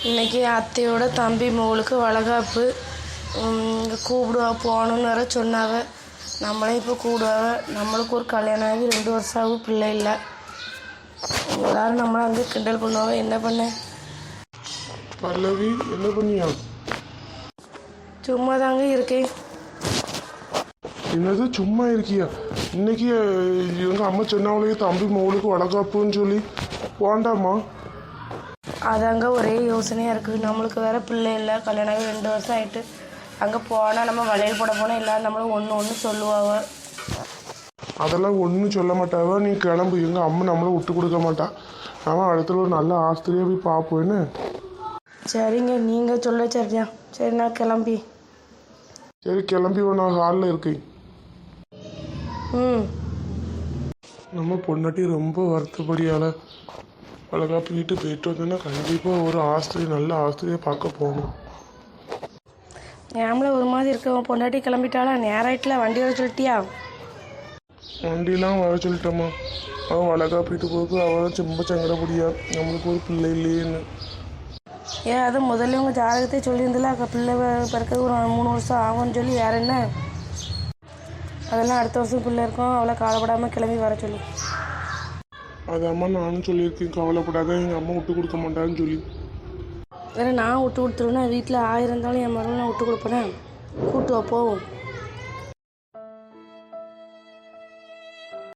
இன்றைக்கி அத்தையோட தம்பி மகளுக்கு வளைகாப்பு. இங்கே கூப்பிடுவா போகணுன்னு வேற சொன்னாவ. நம்மளே இப்போ கூப்பிடுவாவ. நம்மளுக்கு ஒரு கல்யாணம் ஆகி 2 வருஷம் ஆகும், பிள்ளை இல்லை. எல்லோரும் நம்மளை வந்து கிண்டல் பண்ணுவாங்க. என்ன பண்ண பல்லவி, என்ன பண்ணியா? சும்மா தாங்க இருக்கேன். என்னது சும்மா இருக்கியா? இன்னைக்கு எங்கள் அம்மா சொன்னாவளே தம்பி மகளுக்கு வளைகாப்புன்னு சொல்லி போண்டாமா? அதாங்க ஒரே யோசனையாக இருக்குது. நம்மளுக்கு வேறு பிள்ளை இல்லை, கல்யாணம் ஆகி 2 வருஷம் ஆகிட்டு. அங்கே போனால் நம்ம வளையல் போட போனால் எல்லோரும் நம்மளும் ஒன்று சொல்லுவாங்க. அதெல்லாம் ஒன்றும் சொல்ல மாட்டாவா. நீ கிளம்பு, எங்கள் அம்மா நம்மளை விட்டு கொடுக்க மாட்டா. அவன் இடத்துல ஒரு நல்ல ஆஸ்திரியாக போய் பார்ப்போன்னு. சரிங்க, நீங்கள் சொல்ல சரியா. சரி, நான் கிளம்பி. சரி கிளம்பி நான் ஹாலில் இருக்கேன். நம்ம பொண்டாட்டி ரொம்ப வருத்தப்படியால் வளைகாப்பு வீட்டு போயிட்டு வந்தோன்னா கண்டிப்பாக ஒரு ஆஸ்திரியை நல்ல ஆஸ்திரியை பார்க்க போகணும். ஞாபகம் ஒரு மாதிரி இருக்க. பொண்டாட்டி கிளம்பிட்டாளா? நேராயிட்டில் வண்டி வர சொல்லிட்டியா? வண்டிலாம் வர சொல்லிட்டோம்மா. அவன் வளைகாப்பு வீட்டு போக்கு அவள் ரொம்ப சங்கடப்படியா, நம்மளுக்கு ஒரு பிள்ளை இல்லையேன்னு. ஏன் அது முதல்ல உங்கள் ஜாதகத்தை சொல்லியிருந்தில்ல, பிள்ளை பிறக்க ஒரு 3 வருஷம் ஆகும்னு சொல்லி. வேறு என்ன? அதெல்லாம் அடுத்த வருஷம் பிள்ளை இருக்கும். அவளை கவலைப்படாமல் கிளம்பி வர சொல்லி. அதாம்மா நானும் சொல்லியிருக்கேன், கவலைப்படாத, எங்கள் அம்மா விட்டு கொடுக்க மாட்டான்னு சொல்லி. வேறு நான் விட்டு கொடுத்துருவேன்னா வீட்டில் 1000 இருந்தாலும் என் மருமகளை நான் விட்டு கொடுப்பேனே. கூட்டு வா போவோம்.